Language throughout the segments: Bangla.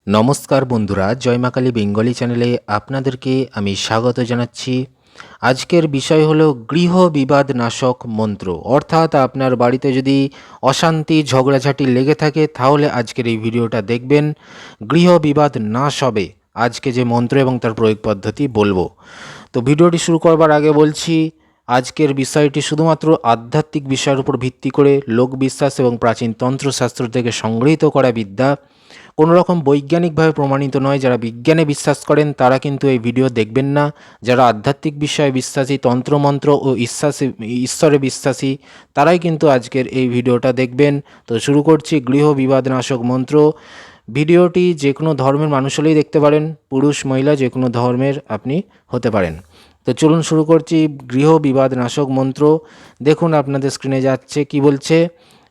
নমস্কার বন্ধুরা, জয় মা কালী বেঙ্গলি চ্যানেলে আপনাদেরকে আমি স্বাগত জানাচ্ছি। আজকের বিষয় হলো গৃহ বিবাদ নাশক মন্ত্র। অর্থাৎ আপনার বাড়িতে যদি অশান্তি ঝগড়াঝাটি লেগে থাকে তাহলে আজকের এই ভিডিওটা দেখবেন। গৃহ বিবাদ নাশ হবে আজকে যে মন্ত্র এবং তার প্রয়োগ পদ্ধতি বলবো। তো ভিডিওটি শুরু করবার আগে বলছি, আজকের বিষয়টি শুধুমাত্র আধ্যাত্মিক বিষয়ের উপর ভিত্তি করে লোকবিশ্বাস এবং প্রাচীন তন্ত্রশাস্ত্র থেকে সংগৃহীত করা বিদ্যা, কোনো রকম বৈজ্ঞানিকভাবে প্রমাণিত নয়। যারা বিজ্ঞানে বিশ্বাস করেন তারা কিন্তু এই ভিডিও দেখবেন না। যারা আধ্যাত্মিক বিষয়ে বিশ্বাসী, তন্ত্রমন্ত্র ও ঈশ্বরে বিশ্বাসী, তারাই কিন্তু আজকের এই ভিডিওটা দেখবেন। তো শুরু করছি গৃহ বিবাদ নাশক মন্ত্র। ভিডিওটি যে কোনো ধর্মের মানুষ হলেই দেখতে পারেন, পুরুষ মহিলা যে কোনো ধর্মের আপনি হতে পারেন। তো চলুন শুরু করছি গৃহ বিবাদ নাশক মন্ত্র। দেখুন আপনাদের স্ক্রিনে যাচ্ছে কি বলছে।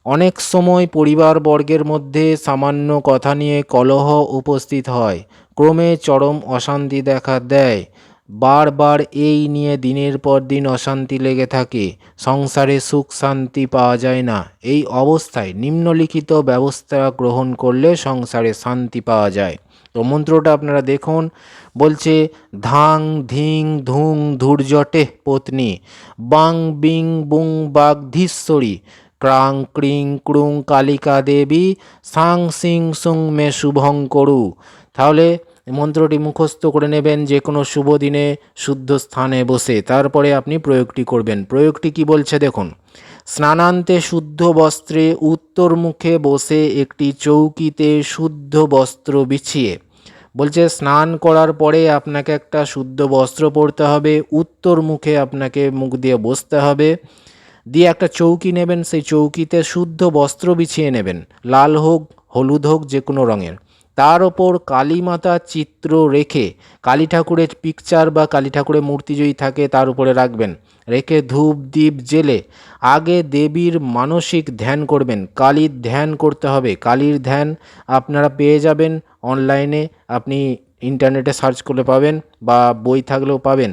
অনেক সময় পরিবারবর্গের মধ্যে সামান্য কথা নিয়ে কলহ উপস্থিত হয়, ক্রমে চরম অশান্তি দেখা দেয়। বারবার এই নিয়ে দিনের পর দিন অশান্তি লেগে থাকে, সংসারে সুখ শান্তি পাওয়া যায় না। এই অবস্থায় নিম্নলিখিত ব্যবস্থা গ্রহণ করলে সংসারে শান্তি পাওয়া যায়। তো মন্ত্রটা আপনারা দেখুন, বলছে ধাং ধিং ধুং ধূর্জটে পত্নী, বাং বিং বুং বাগধীশ্বরী, ক্রাং ক্রিং ক্রুং কালিকা দেবী, সাং সিং সুং মে শুভং করু। তাহলে মন্ত্রটি মুখস্থ করে নেবেন যে কোনো শুভ দিনে শুদ্ধ স্থানে বসে, তারপরে আপনি প্রয়োগটি করবেন। প্রয়োগটি কি বলছে দেখুন। স্নানান্তে শুদ্ধ বস্ত্রে উত্তর মুখে বসে একটি চৌকিতে শুদ্ধ বস্ত্র বিছিয়ে, বলছে স্নান করার পরে আপনাকে একটা শুদ্ধ বস্ত্র পরতে হবে, উত্তর মুখে আপনাকে মুখ দিয়ে বসতে হবে, দিয়ে একটা চৌকি নেবেন, সেই চৌকিতে শুদ্ধ বস্ত্র বিছিয়ে নেবেন, লাল হোক হলুদ হোক যে কোনো রঙের। তার ওপর কালী মাতার চিত্র রেখে, কালী ঠাকুরের পিকচার বা কালী ঠাকুরের মূর্তি যদি থাকে তার উপরে রাখবেন, রেখে ধূপ দ্বীপ জেলে আগে দেবীর মানসিক ধ্যান করবেন। কালীর ধ্যান করতে হবে। কালীর ধ্যান আপনারা পেয়ে যাবেন অনলাইনে, আপনি ইন্টারনেটে সার্চ করলে পাবেন বা বই থাকলেও পাবেন।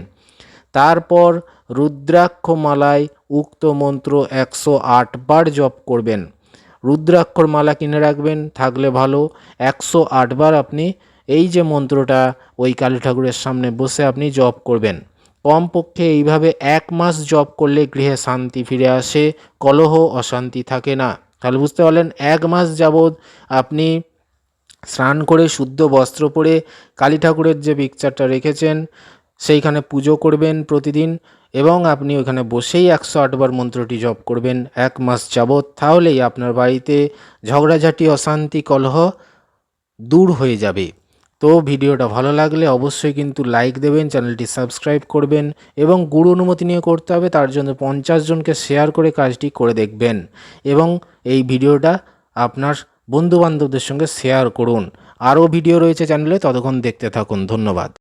তারপর রুদ্রাক্ষ মালায় উক্ত মন্ত্র 108 বার জপ করবেন। রুদ্রাক্ষর মালা কিনে রাখবেন, থাকলে ভালো। 108 বার আপনি এই যে মন্ত্রটা ওই কালী ঠাকুরের সামনে বসে আপনি জপ করবেন। কমপক্ষে এইভাবে 1 মাস জপ করলে গৃহে শান্তি ফিরে আসে, কলহ অশান্তি থাকে না। তাহলে বুঝতে পারলেন, 1 মাস যাবৎ আপনি স্নান করে শুদ্ধ বস্ত্র পরে কালী ঠাকুরের যে পিকচারটা রেখেছেন সেইখানে পুজো করবেন প্রতিদিন, এবং আপনি ওইখানে বসেই 108 বার মন্ত্রটি জপ করবেন 1 মাস যাবৎ। তাহলেই আপনার বাড়িতে ঝগড়াঝাটি অশান্তি কলহ দূর হয়ে যাবে। তো ভিডিওটা ভালো লাগলে অবশ্যই কিন্তু লাইক দেবেন, চ্যানেলটি সাবস্ক্রাইব করবেন, এবং গুরু অনুমতি নিয়ে করতে হবে। তার জন্য 50 জনকে শেয়ার করে কাজটি করে দেখবেন, এবং এই ভিডিওটা আপনার বন্ধুবান্ধবদের সঙ্গে শেয়ার করুন। আরও ভিডিও রয়েছে চ্যানেলে, ততক্ষণ দেখতে থাকুন। ধন্যবাদ।